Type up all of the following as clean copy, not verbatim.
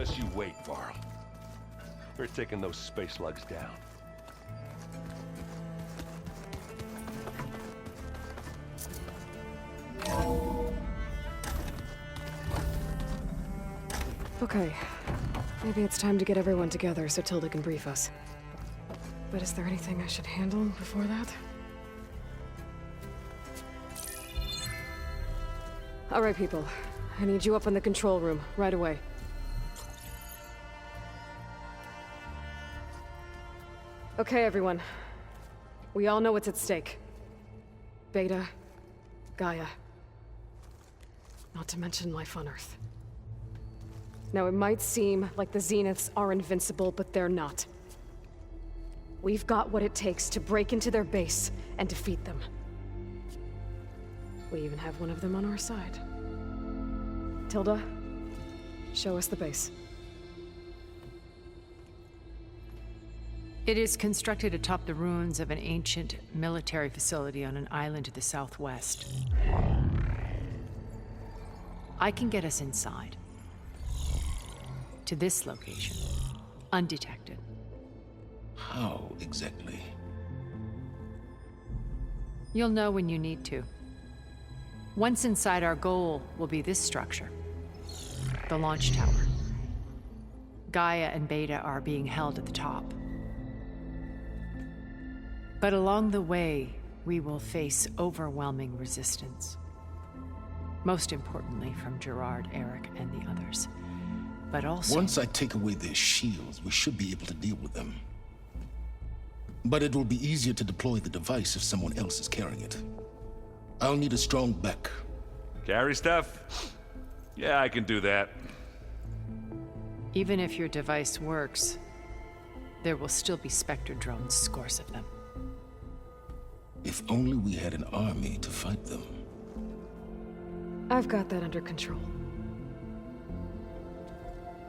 Just you wait, Varl. We're taking those space slugs down. Okay. Maybe it's time to get everyone together so Tilda can brief us. But is there anything I should handle before that? Alright, people. I need you up in the control room, right away. Okay, everyone. We all know what's at stake. Beta, Gaia. Not to mention life on Earth. Now, it might seem like the Zeniths are invincible, but they're not. We've got what it takes to break into their base and defeat them. We even have one of them on our side. Tilda, show us the base. It is constructed atop the ruins of an ancient military facility on an island to the southwest. I can get us inside. To this location, undetected. How exactly? You'll know when you need to. Once inside, our goal will be this structure. The launch tower. Gaia and Beta are being held at the top. But along the way, we will face overwhelming resistance. Most importantly from Gerard, Eric, and the others. But also... Once I take away their shields, we should be able to deal with them. But it will be easier to deploy the device if someone else is carrying it. I'll need a strong back. Carry stuff? Yeah, I can do that. Even if your device works, there will still be Spectre drones, scores of them. If only we had an army to fight them. I've got that under control.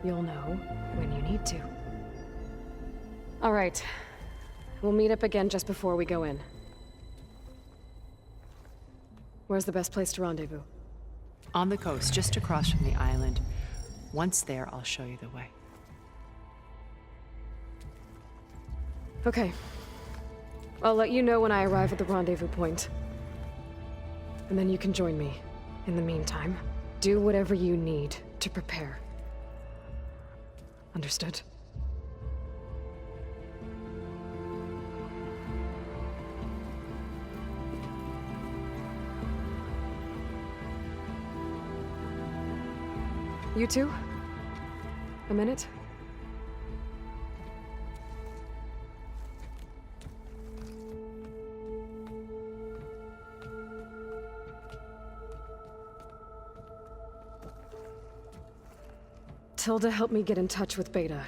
You'll know when you need to. All right. We'll meet up again just before we go in. Where's the best place to rendezvous? On the coast, just across from the island. Once there, I'll show you the way. Okay. I'll let you know when I arrive at the rendezvous point. And then you can join me. In the meantime, do whatever you need to prepare. Understood? You two? A minute? Tilda helped me get in touch with Beta,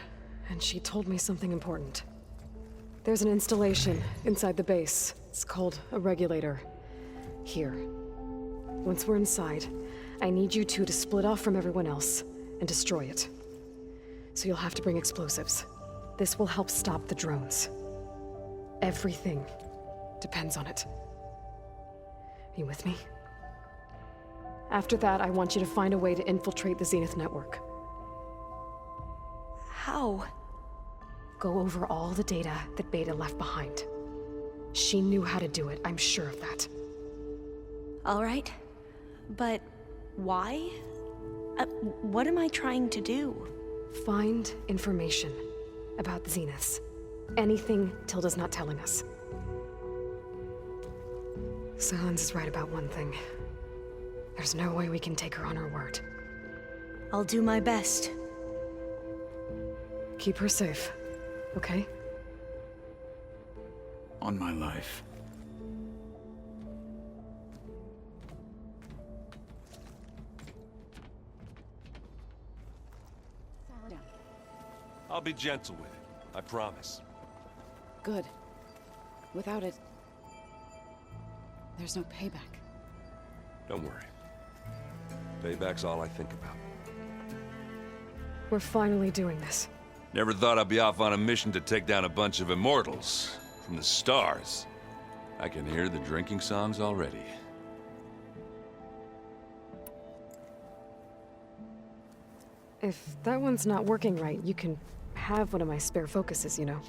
and she told me something important. There's an installation inside the base. It's called a regulator. Here. Once we're inside, I need you two to split off from everyone else and destroy it. So you'll have to bring explosives. This will help stop the drones. Everything depends on it. Are you with me? After that, I want you to find a way to infiltrate the Zenith network. How? Go over all the data that Beta left behind. She knew how to do it, I'm sure of that. All right. But why? What am I trying to do? Find information about the Zeniths. Anything Tilda's not telling us. Sans is right about one thing. There's no way we can take her on her word. I'll do my best. Keep her safe, okay? On my life. I'll be gentle with it, I promise. Good. Without it, there's no payback. Don't worry. Payback's all I think about. We're finally doing this. Never thought I'd be off on a mission to take down a bunch of immortals from the stars. I can hear the drinking songs already. if that one's not working right, you can have one of my spare focuses, you know.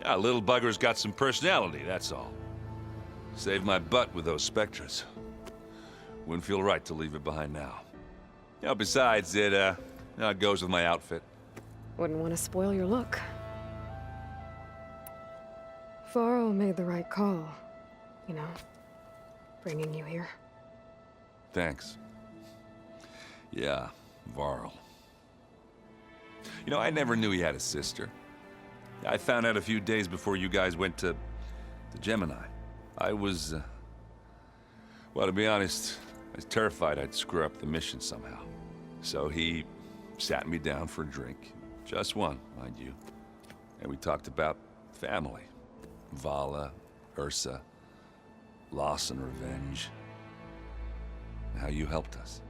Yeah, little bugger's got some personality, that's all. Saved my butt with those specters. Wouldn't feel right to leave it behind now. You know, besides, it goes with my outfit. Wouldn't want to spoil your look. Varl made the right call, you know, bringing you here. Thanks. Yeah, Varl. You know, I never knew he had a sister. I found out a few days before you guys went to Gemini. I was, well, to be honest, I was terrified I'd screw up the mission somehow. So he sat me down for a drink. Just one, mind you. And we talked about family. Vala, Ursa, loss and revenge. How you helped us.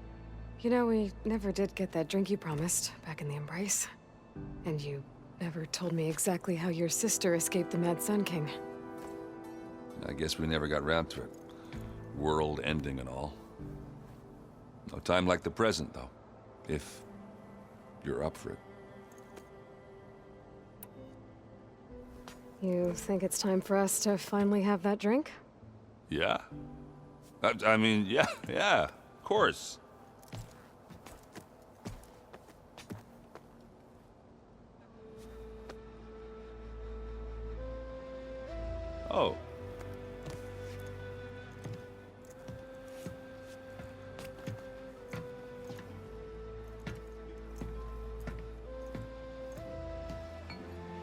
You know, we never did get that drink you promised back in the Embrace. And you never told me exactly how your sister escaped the Mad Sun King. I guess we never got round to it. World ending and all. No time like the present, though. If you're up for it. You think it's time for us to finally have that drink? Yeah. I mean, yeah, of course. Oh.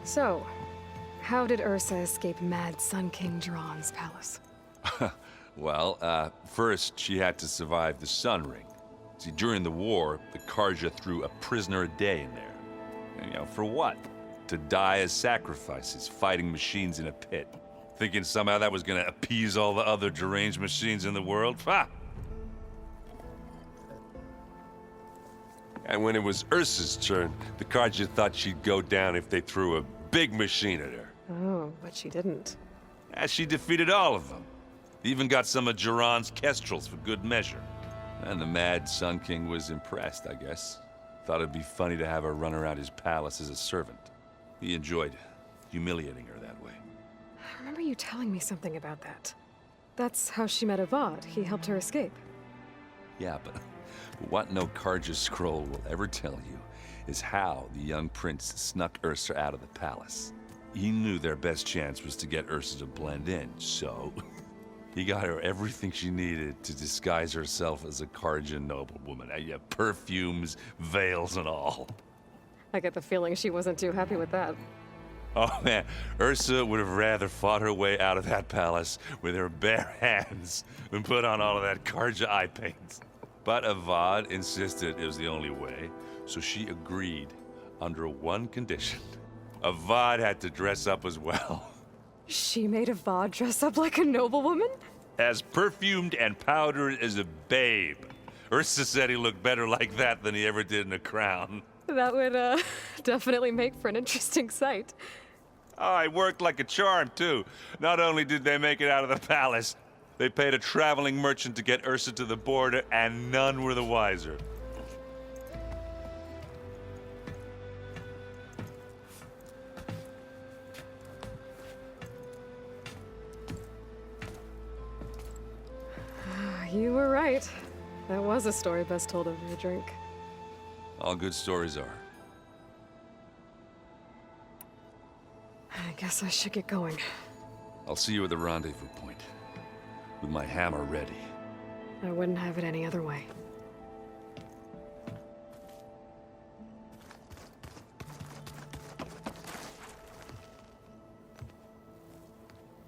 So, how did Ursa escape Mad Sun King Jiran's palace? Well, first she had to survive the Sun Ring. See, during the war, the Karja threw a prisoner a day in there. And, you know, for what? To die as sacrifices, fighting machines in a pit. Thinking somehow that was gonna appease all the other deranged machines in the world? Ha! And when it was Ursa's turn, the Karja thought she'd go down if they threw a big machine at her. Oh, but she didn't. As she defeated all of them. Even got some of Jiran's kestrels for good measure. And the Mad Sun King was impressed, I guess. Thought it'd be funny to have her run around his palace as a servant. He enjoyed humiliating her that way. I remember you telling me something about that. That's how she met Avad. He helped her escape. Yeah, but what no Karja scroll will ever tell you is how the young prince snuck Ursa out of the palace. He knew their best chance was to get Ursa to blend in, so he got her everything she needed to disguise herself as a Karja noblewoman. Yeah, perfumes, veils, and all. I get the feeling she wasn't too happy with that. Oh man, Ursa would have rather fought her way out of that palace with her bare hands than put on all of that Karja eye paint. But Avad insisted it was the only way, so she agreed under one condition. Avad had to dress up as well. She made Avad dress up like a noblewoman? As perfumed and powdered as a babe. Ursa said he looked better like that than he ever did in a crown. That would, definitely make for an interesting sight. Oh, it worked like a charm, too. Not only did they make it out of the palace, they paid a traveling merchant to get Ursa to the border, and none were the wiser. You were right. That was a story best told over a drink. All good stories are. I guess I should get going. I'll see you at the rendezvous point, with my hammer ready. I wouldn't have it any other way.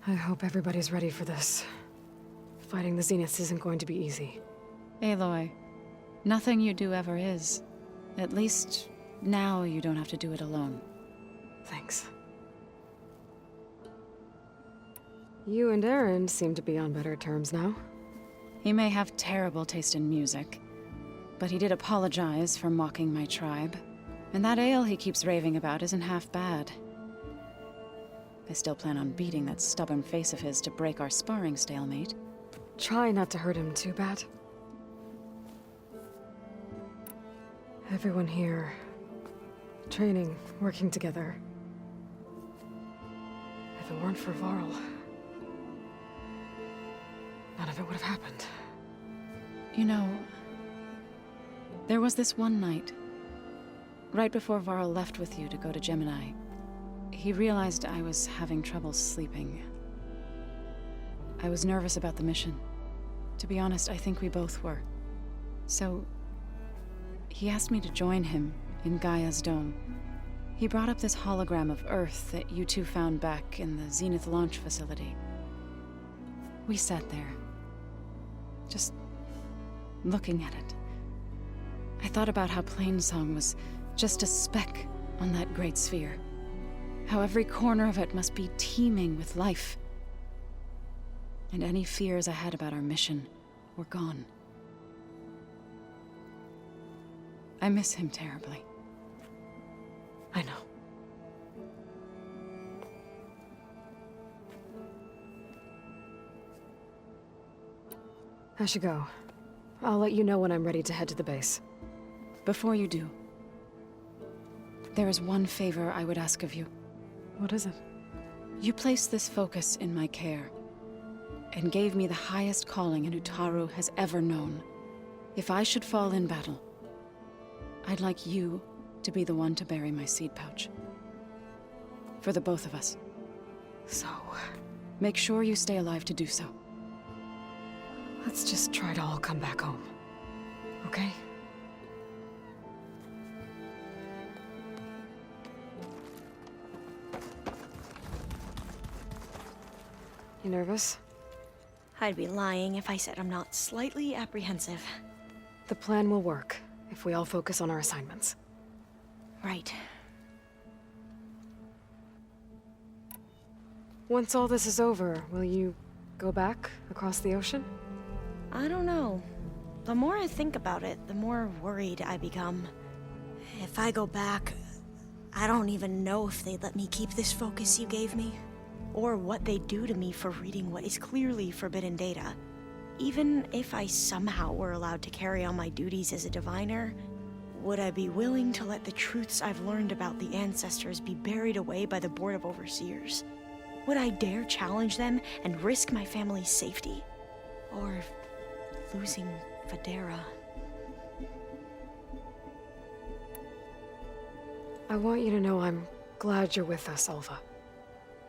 I hope everybody's ready for this. Fighting the Zeniths isn't going to be easy. Aloy, nothing you do ever is. At least, now you don't have to do it alone. Thanks. You and Aaron seem to be on better terms now. He may have terrible taste in music, but he did apologize for mocking my tribe. And that ale he keeps raving about isn't half bad. I still plan on beating that stubborn face of his to break our sparring stalemate. Try not to hurt him too bad. Everyone here training, working together. If it weren't for Varl, none of it would have happened. You know, there was this one night, right before Varl left with you to go to Gemini. He realized I was having trouble sleeping. I was nervous about the mission. To be honest, I think we both were. So, he asked me to join him in Gaia's dome. He brought up this hologram of Earth that you two found back in the Zenith launch facility. We sat there, just looking at it. I thought about how Plainsong was just a speck on that great sphere. How every corner of it must be teeming with life. And any fears I had about our mission were gone. I miss him terribly. I know. I should go. I'll let you know when I'm ready to head to the base. Before you do, there is one favor I would ask of you. What is it? You placed this focus in my care, and gave me the highest calling an Utaru has ever known. If I should fall in battle, I'd like you to be the one to bury my seed pouch. For the both of us. So, Make sure you stay alive to do so. let's just try to all come back home. Okay? You nervous? I'd be lying if I said I'm not slightly apprehensive. The plan will work if we all focus on our assignments. Right. Once all this is over, will you go back across the ocean? I don't know. The more I think about it, the more worried I become. If I go back, I don't even know if they'd let me keep this focus you gave me, or what they'd do to me for reading what is clearly forbidden data. Even if I somehow were allowed to carry on my duties as a diviner, would I be willing to let the truths I've learned about the ancestors be buried away by the Board of Overseers? Would I dare challenge them and risk my family's safety? Or losing Videra? I want you to know I'm glad you're with us, Alva.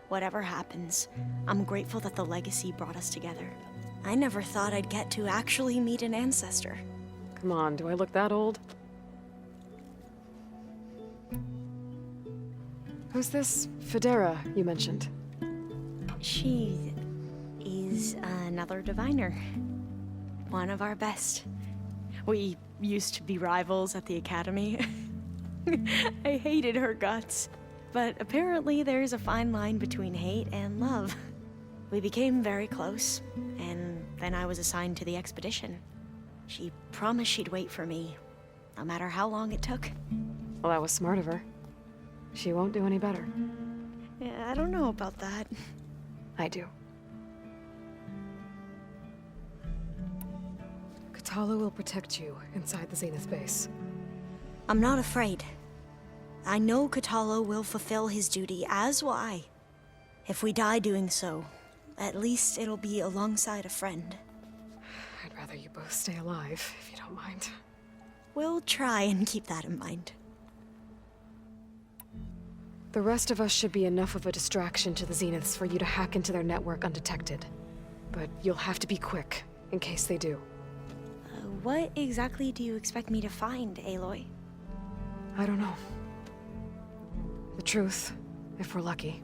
Whatever happens, I'm grateful that the legacy brought us together. I never thought I'd get to actually meet an ancestor. Come on, do I look that old? Who's this Videra you mentioned? She is another diviner. One of our best. We used to be rivals at the academy. I hated her guts. But apparently there's a fine line between hate and love. We became very close, and then I was assigned to the expedition. She promised she'd wait for me, no matter how long it took. Well, that was smart of her. She won't do any better. Yeah, I don't know about that. I do. Katala will protect you inside the Zenith base. I'm not afraid. I know Katala will fulfill his duty, as will I. If we die doing so, at least it'll be alongside a friend. I'd rather you both stay alive, if you don't mind. We'll try and keep that in mind. The rest of us should be enough of a distraction to the Zeniths for you to hack into their network undetected. But you'll have to be quick, in case they do. What exactly do you expect me to find, Aloy? I don't know. The truth, if we're lucky.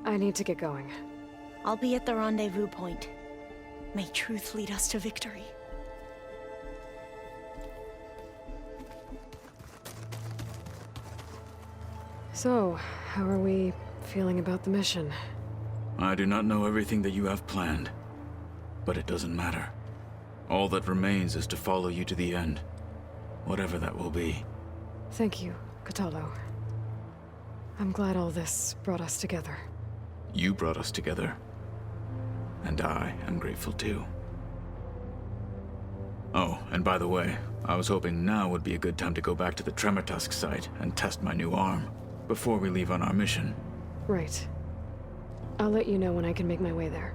I need to get going. I'll be at the rendezvous point. May truth lead us to victory. So, how are we feeling about the mission? I do not know everything that you have planned, but it doesn't matter. All that remains is to follow you to the end, whatever that will be. Thank you, Katalo. I'm glad all this brought us together. You brought us together, and I am grateful too. Oh, and by the way, I was hoping now would be a good time to go back to the Tremortusk site and test my new arm, before we leave on our mission. Right. I'll let you know when I can make my way there.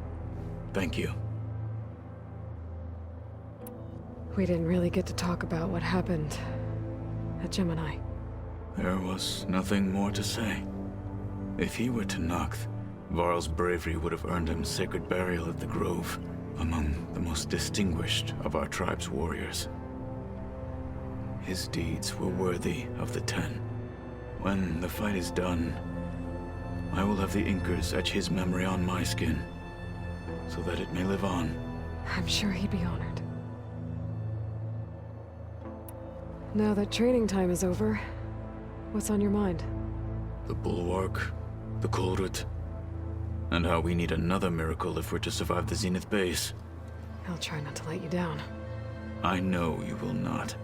Thank you. We didn't really get to talk about what happened at Gemini. There was nothing more to say. If he were to Noct, Varl's bravery would have earned him sacred burial at the Grove, among the most distinguished of our tribe's warriors. His deeds were worthy of the Ten. When the fight is done, I will have the Inkers etch his memory on my skin, so that it may live on. I'm sure he'd be honored. Now that training time is over, what's on your mind? The Bulwark, the Kulrut, and how we need another miracle if we're to survive the Zenith base. I'll try not to let you down. I know you will not.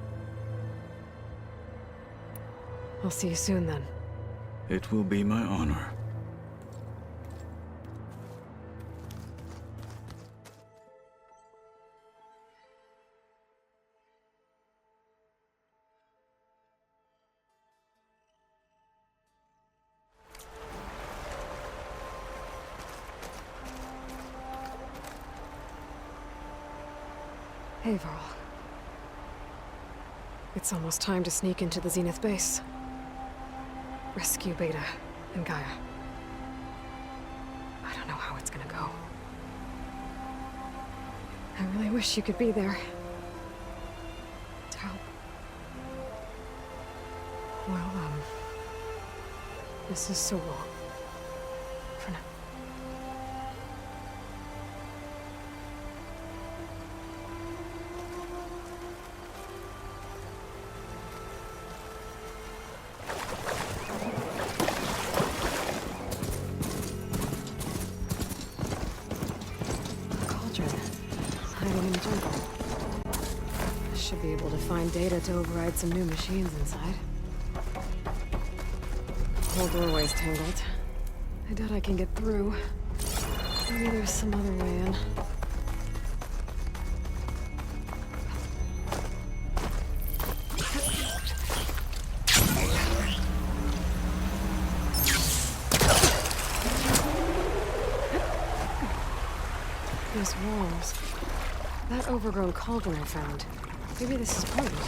I'll see you soon then. It will be my honor. Hey, Varl. It's almost time to sneak into the Zenith base. Rescue Beta and Gaia. I don't know how it's gonna go. I really wish you could be there. To help. Well, this is so long. For now. Hiding in the jungle. I should be able to find data to override some new machines inside. The whole doorway's tangled. I doubt I can get through. Maybe there's some other way in. These walls. That overgrown cauldron I found. Maybe this is part of it.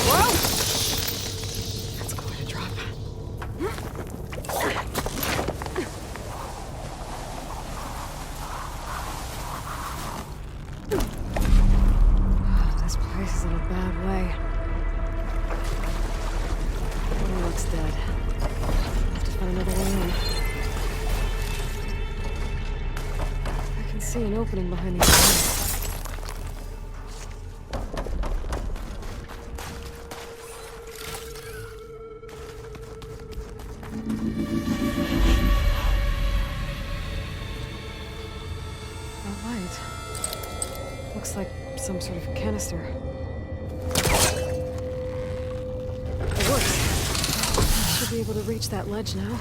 Whoa! That's quite a drop. This place is in a bad way. It looks dead. I'll have to find another way in. I see an opening behind these walls. A light. Looks like some sort of canister. It works. I should be able to reach that ledge now.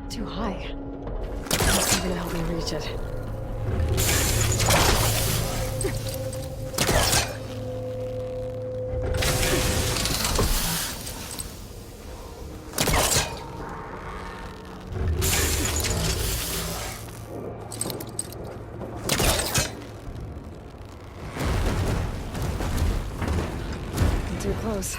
Too high. That's not gonna help me reach it. goes.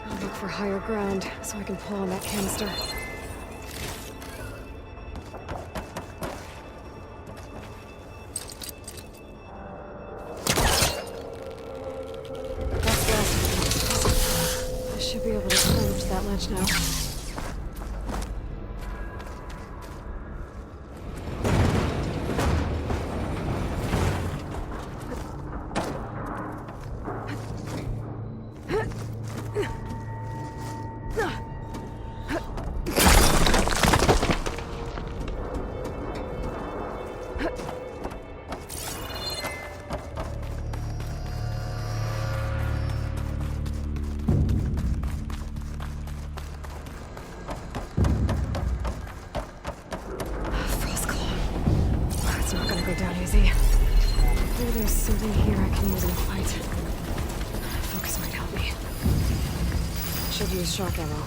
I'll look for higher ground so I can pull on that canister. I should be able to climb to that ledge now. Maybe there's something here I can use in a fight. Focus might help me. Should use shock ammo.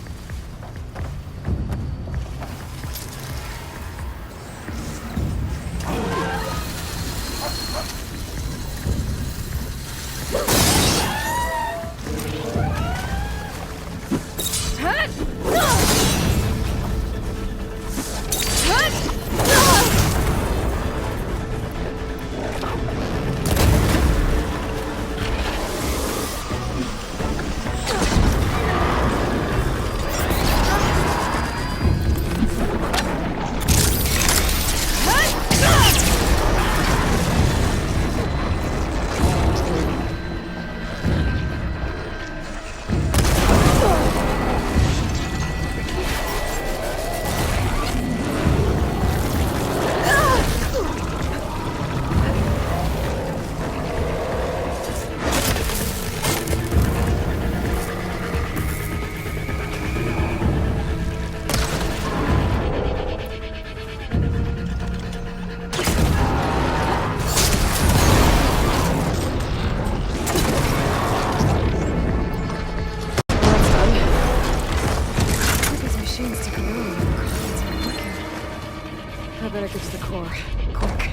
I better get to the core. Quick.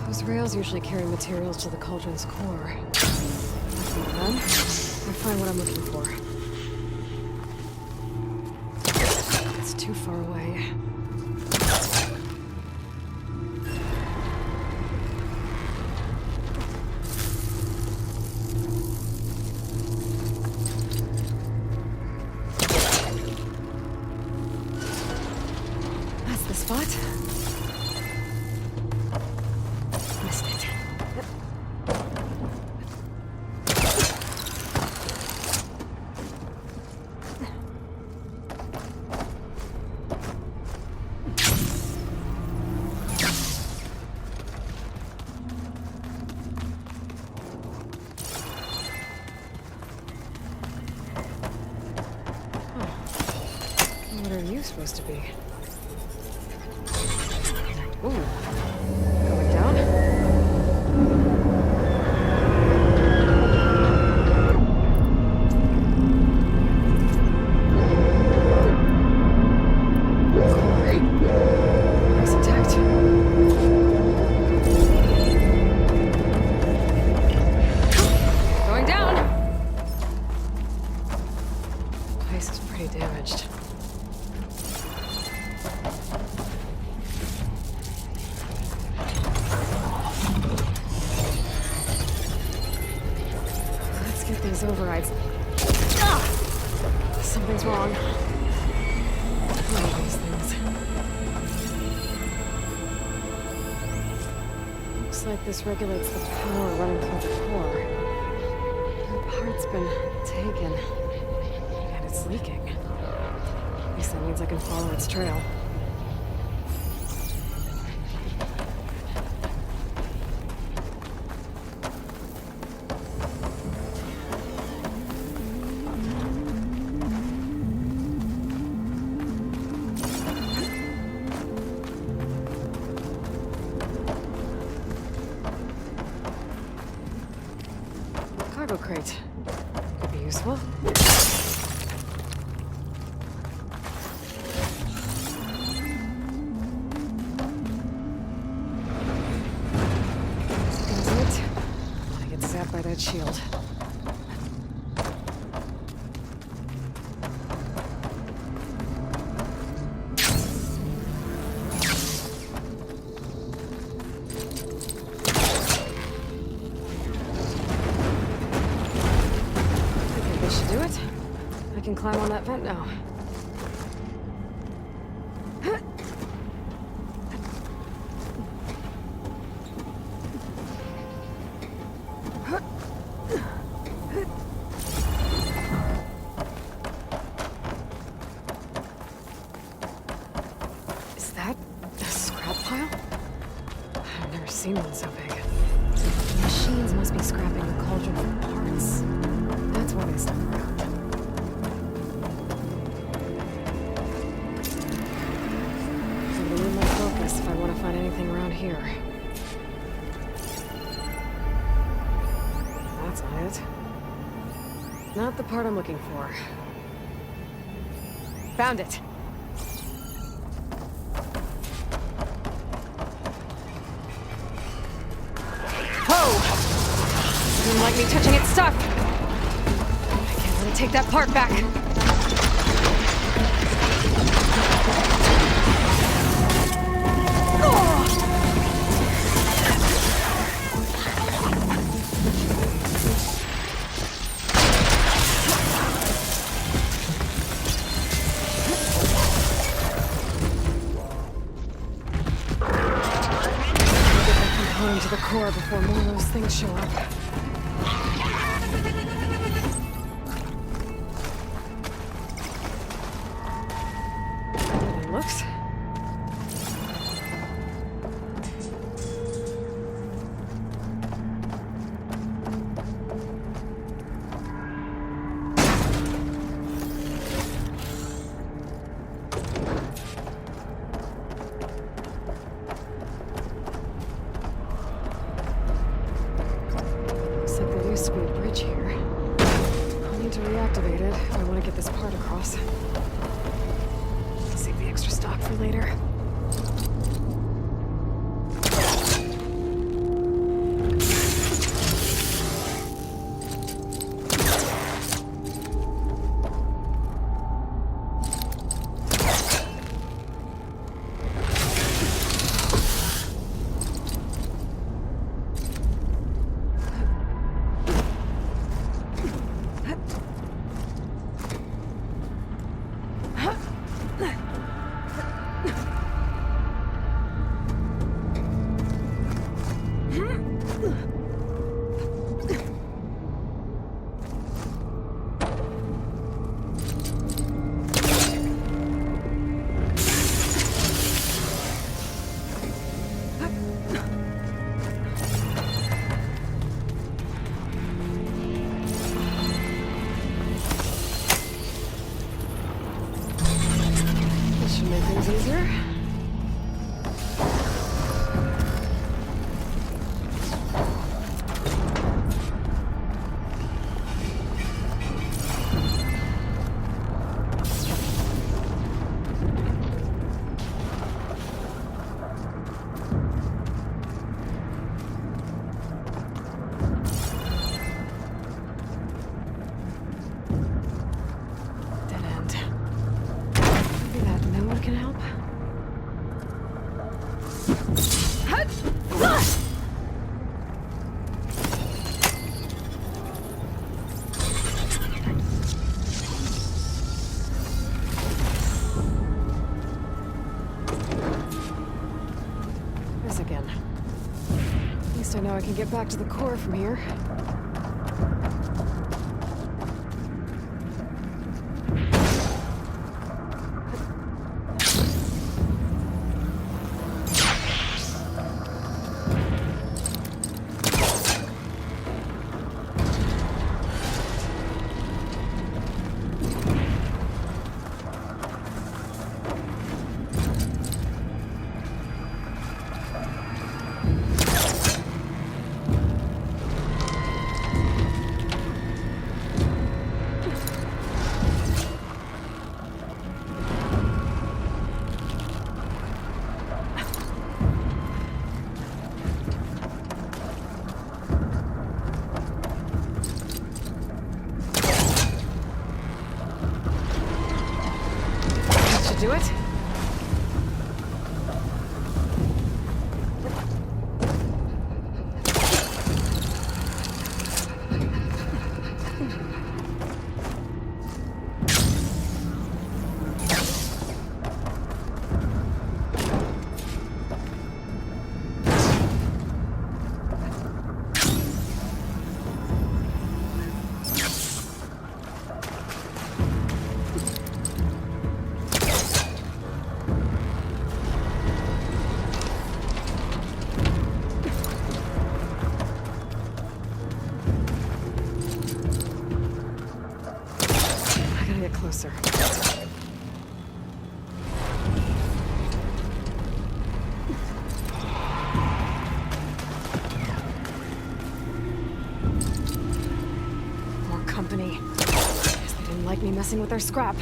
Those rails usually carry materials to the cauldron's core. Then, I find what I'm looking for. It's too far away. Spot? Missed it. What are you supposed to be? Ooh. Going down? Looks intact. Going down! Place is pretty damaged. Get these overrides. Ah! Something's wrong. One of these things. Looks like this regulates the power running through the core. The part's been taken, and it's leaking. At least that means I can follow its trail. Great. Could be useful. Is it? I get zapped by that shield. I can climb on that vent now. Is that a scrap pile? I've never seen one so big. Machines must be scrapping the cauldron for parts. That's why they stuck around. If I want to find anything around here. That's not it. Not the part I'm looking for. Found it! Whoa! Didn't like me touching its stuff! I can't let it take that part back! To the core before more of those things show up. It looks. Reactivate it if I want to get this part across. Save the extra stock for later. Make things easier. Dead end. Maybe that node can help. This again. At least I know I can get back to the core from here. do it? Closer. More company. Guess they didn't like me messing with their scrap.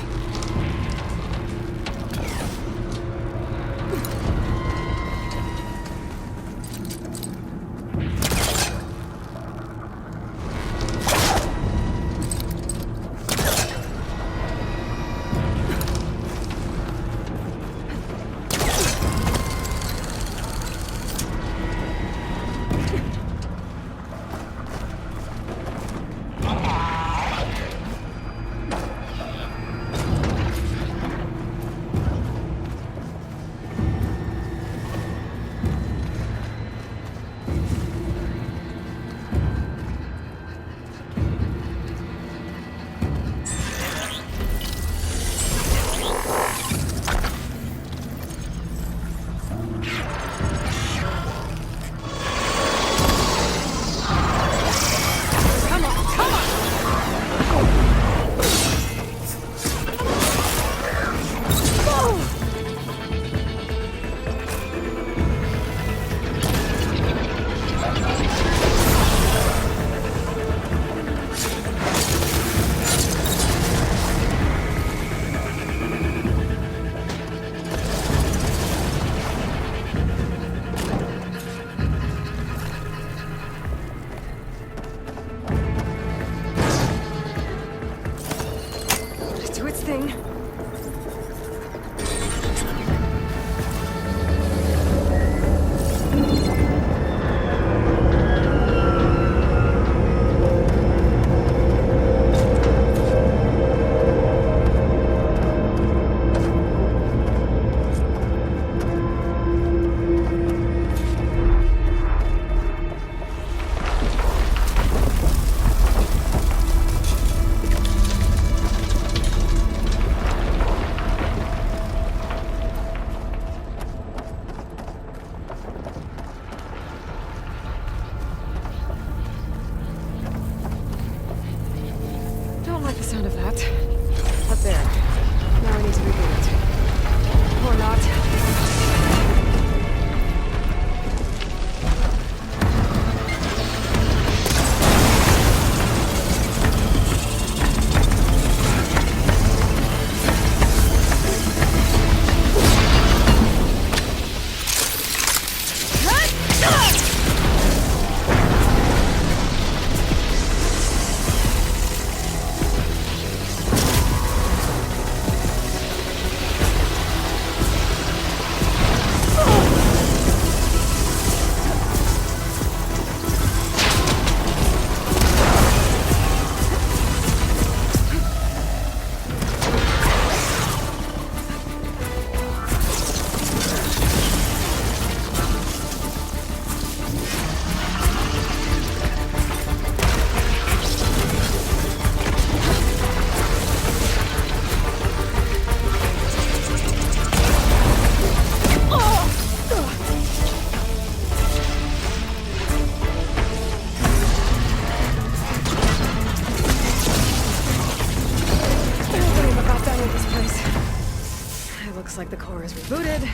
Looks like the core is rebooted,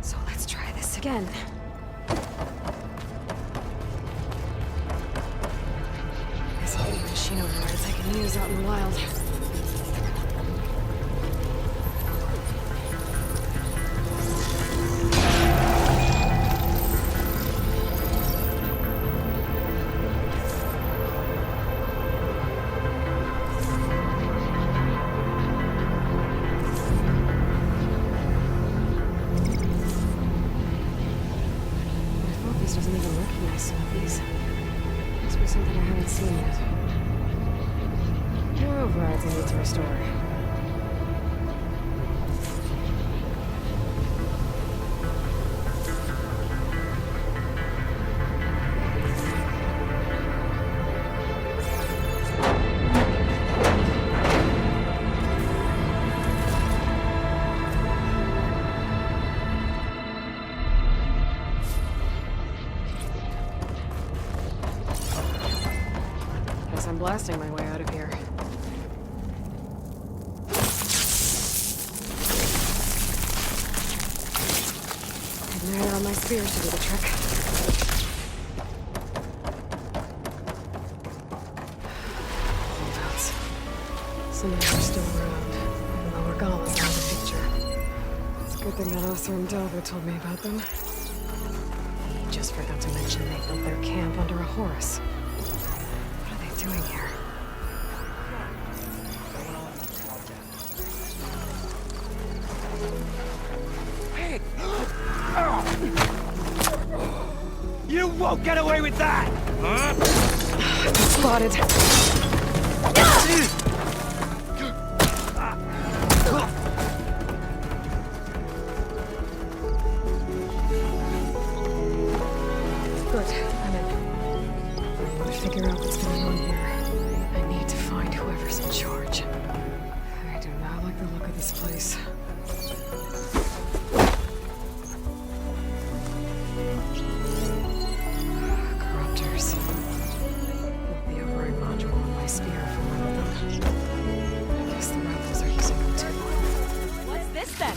so let's try this again. There's a new machine overrides I can use out in the wild. I need to restore. Guess I'm blasting my way out of here. There on my spears to do the trick. Holdouts. Some of them are still around, even though Regala's out of the picture. It's a good thing that Othra and Delver told me about them. He just forgot to mention they built their camp under a Horus. What are they doing here? You won't get away with that! Spotted. Good, I'm in. I want to figure out what's going on here. I need to find whoever's in charge. I do not like the look of this place. Corruptors. With the override module on my spear for one of them. I guess the rebels are using them too. What's this then?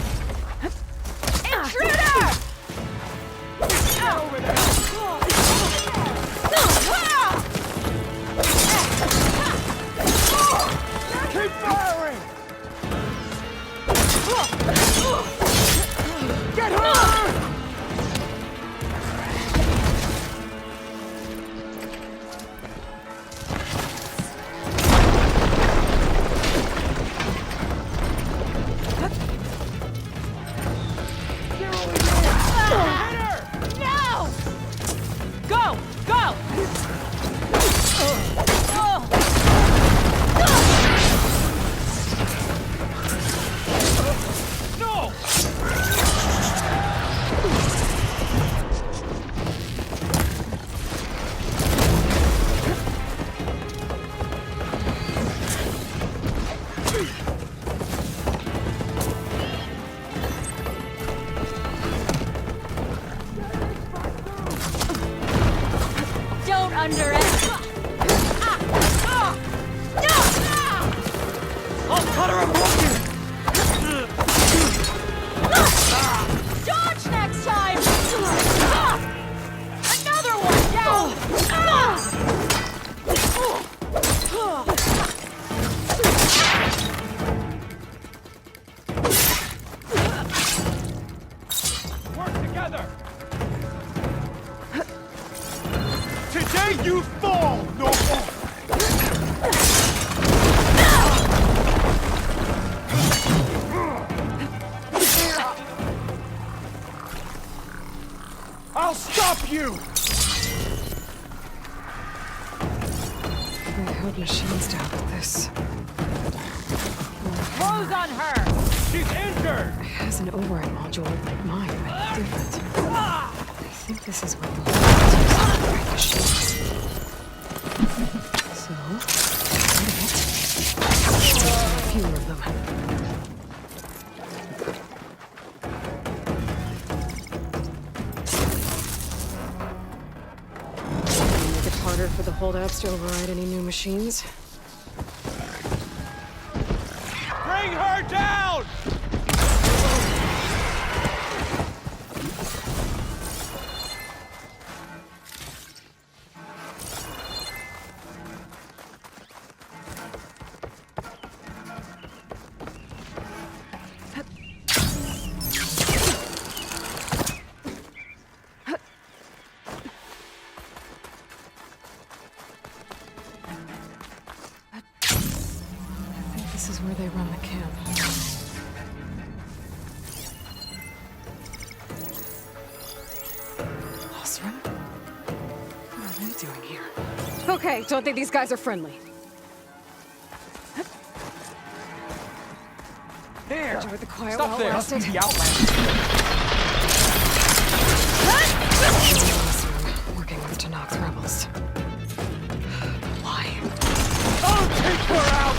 Intruder! Over there! Keep firing! Get her! Go! Go! No! Don't underestimate. I'll cut her a broken! Dodge next time! Another one down! Work together! Today you fall, no more! I'll stop you! I heard machines to help with this. Close on her! She's injured! It has an override module like mine, but different. I think this is what the override machines. So, a few of them. Make it harder for the holdouts to override any new machines. Bring her down! I think this is where they run the camp. Osram? What are they doing here? Okay, don't think these guys are friendly. There! Enjoyed the quiet Stop while there! it Must be lasted. the Outlander. Working with Tanak's rebels. Why? I'll take her out!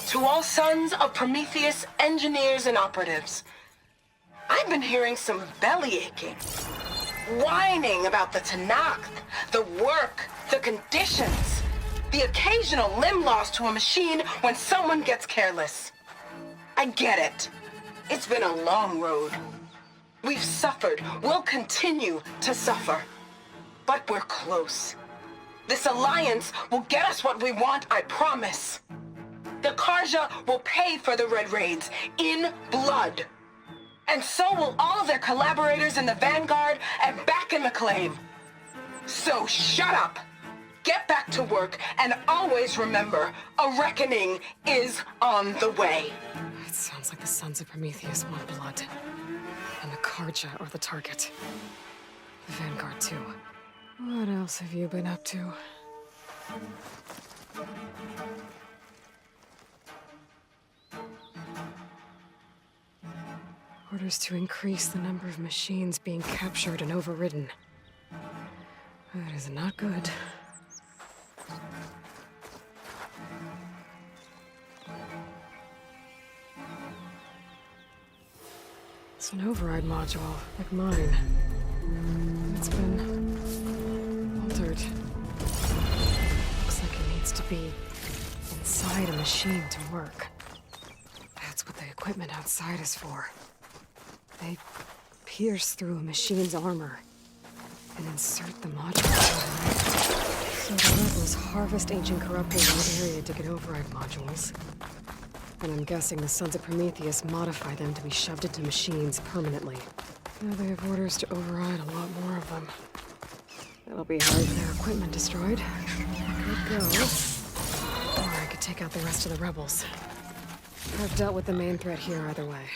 To all sons of Prometheus, engineers and operatives, I've been hearing some belly aching, whining about the Tanakh, the work, the conditions, the occasional limb loss to a machine when someone gets careless. I get it. It's been a long road. We've suffered, we'll continue to suffer. But we're close. This alliance will get us what we want, I promise. The Karja will pay for the Red Raids in blood. And so will all of their collaborators in the Vanguard and back in the claim. So shut up, get back to work, and always remember, a reckoning is on the way. It sounds like the Sons of Prometheus want blood. And the Karja are the target. The Vanguard, too. What else have you been up to? Orders to increase the number of machines being captured and overridden. That is not good. It's an override module, like mine. It's been altered. Looks like it needs to be inside a machine to work. That's what the equipment outside is for. They pierce through a machine's armor and insert the module. So the rebels harvest ancient corruptors in the area to get override modules. And I'm guessing the Sons of Prometheus modify them to be shoved into machines permanently. Now they have orders to override a lot more of them. It'll be hard with their equipment destroyed. I could go. Or I could take out the rest of the rebels. I've dealt with the main threat here either way.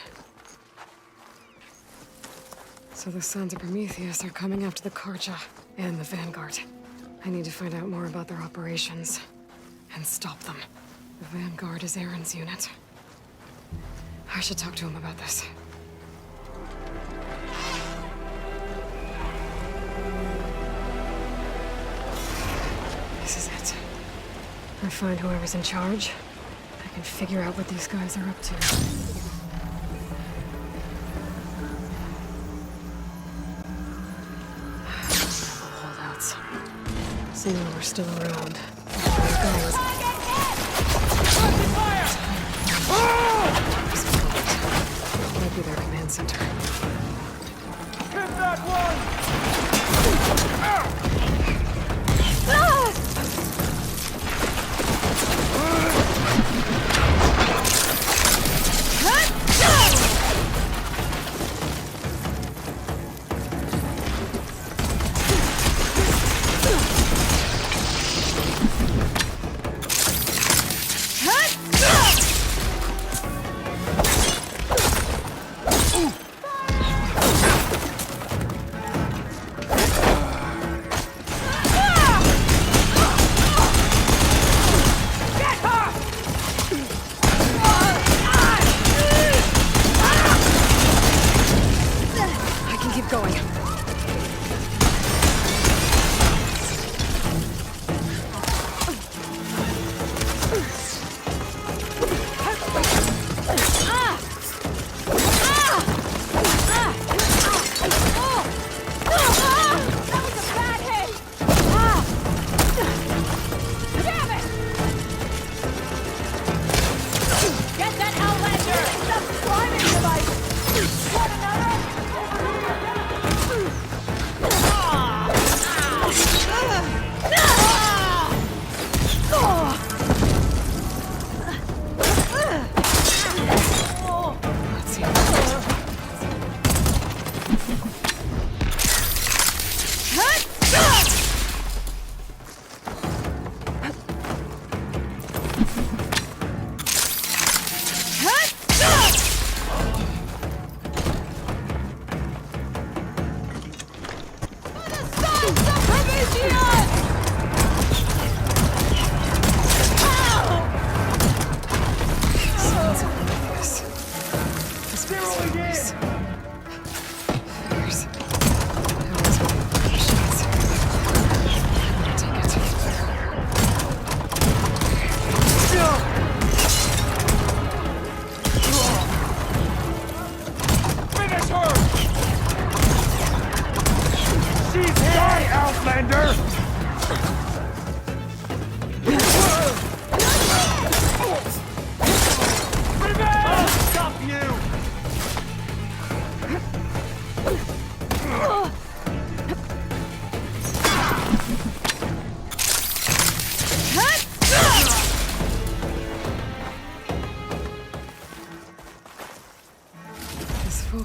So the Sons of Prometheus are coming after the Karja and the Vanguard. I need to find out more about their operations and stop them. The Vanguard is Aaron's unit. I should talk to him about this. This is it. I find whoever's in charge. I can figure out what these guys are up to. Holdouts. Seeing we're still around. Guys. Might be their command center. Hit that one!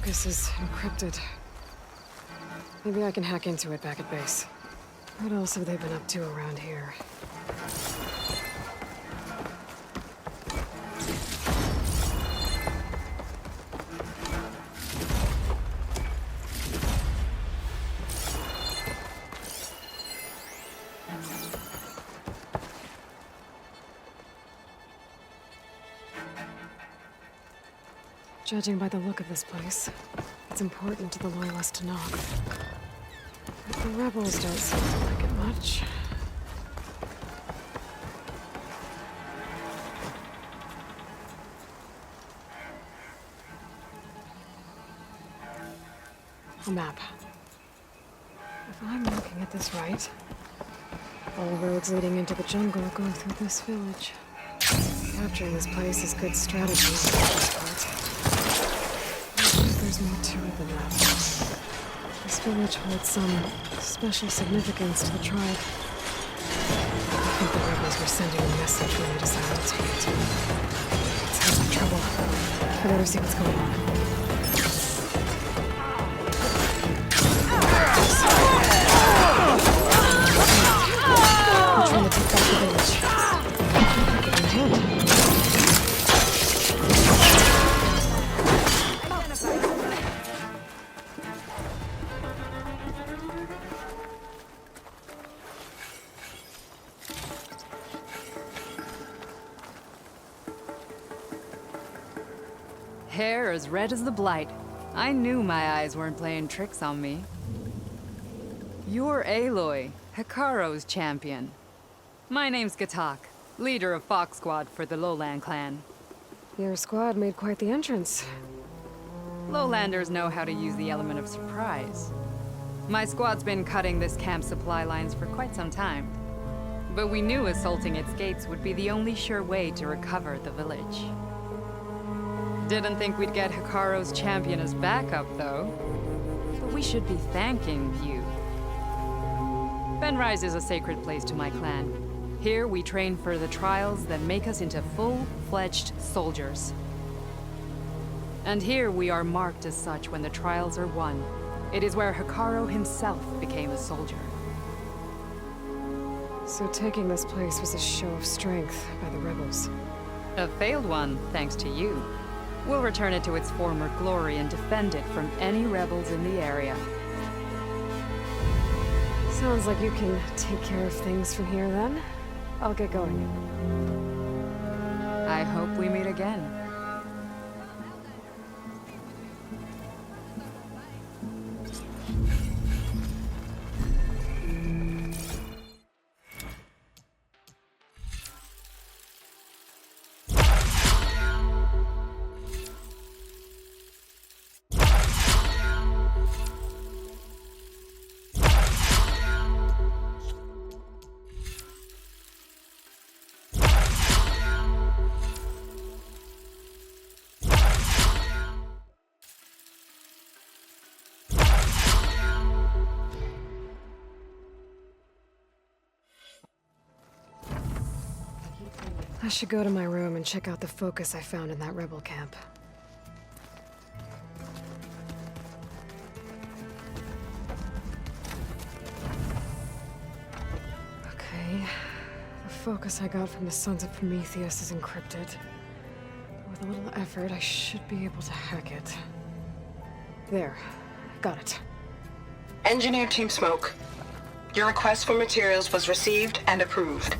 focus is encrypted. Maybe I can hack into it back at base. What else have they been up to around here? Judging by the look of this place, it's important to the Loyalists to knock. But the rebels don't seem to like it much. A map. If I'm looking at this right, all roads leading into the jungle go through this village. Capturing this place is good strategy on the first part. There's more to it than that. This village holds some special significance to the tribe. I think the rebels were sending a message when they decided to take it. It sounds like trouble. I better see what's going on. I'm trying to take back the village. Get in hand. Hair as red as the blight. I knew my eyes weren't playing tricks on me. You're Aloy, Hikaru's champion. My name's Gatak, leader of Fox Squad for the Lowland clan. Your squad made quite the entrance. Lowlanders know how to use the element of surprise. My squad's been cutting this camp's supply lines for quite some time. But we knew assaulting its gates would be the only sure way to recover the village. Didn't think we'd get Hikaru's champion as backup, though. But we should be thanking you. Benrise is a sacred place to my clan. Here we train for the trials that make us into full-fledged soldiers. And here we are marked as such when the trials are won. It is where Hikaru himself became a soldier. So taking this place was a show of strength by the rebels. A failed one, thanks to you. We'll return it to its former glory and defend it from any rebels in the area. Sounds like you can take care of things from here then. I'll get going. I hope we meet again. I should go to my room and check out the focus I found in that rebel camp. Okay. The focus I got from the Sons of Prometheus is encrypted. With a little effort, I should be able to hack it. There. Got it. Engineer Team Smoke, your request for materials was received and approved.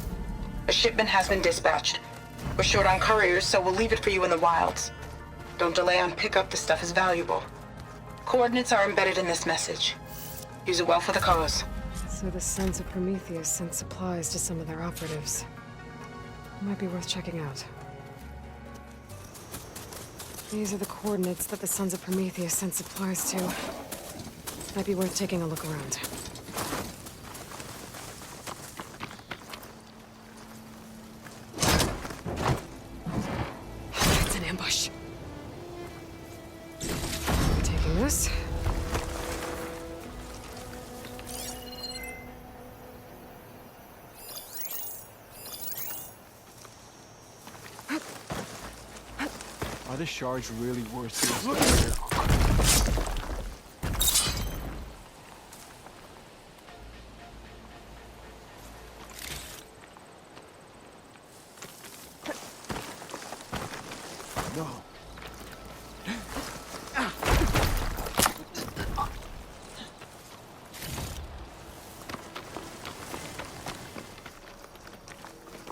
A shipment has been dispatched. We're short on couriers, so we'll leave it for you in the wilds. Don't delay on pickup, the stuff is valuable. Coordinates are embedded in this message. Use it well for the cause. So the Sons of Prometheus sent supplies to some of their operatives. Might be worth checking out. These are the coordinates that the Sons of Prometheus sent supplies to. Might be worth taking a look around. It's an ambush. Taking this. Are the shards really worth it? No.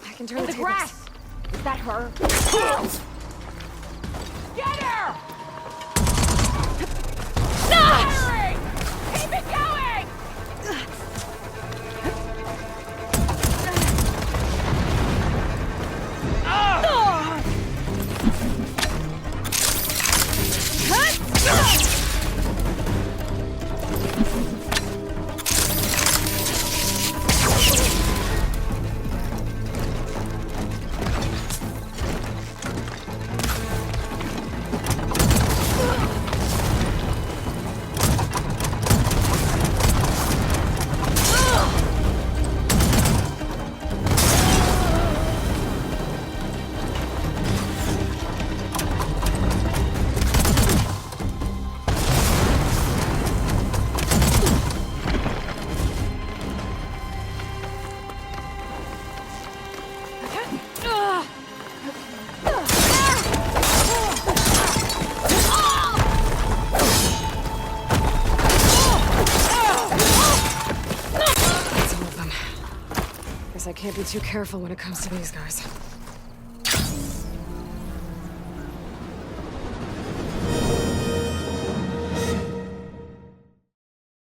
I can turn In the tables. grass! Is that her? Get her! Firing! Keep it going! That's all of them. Guess I can't be too careful when it comes to these guys.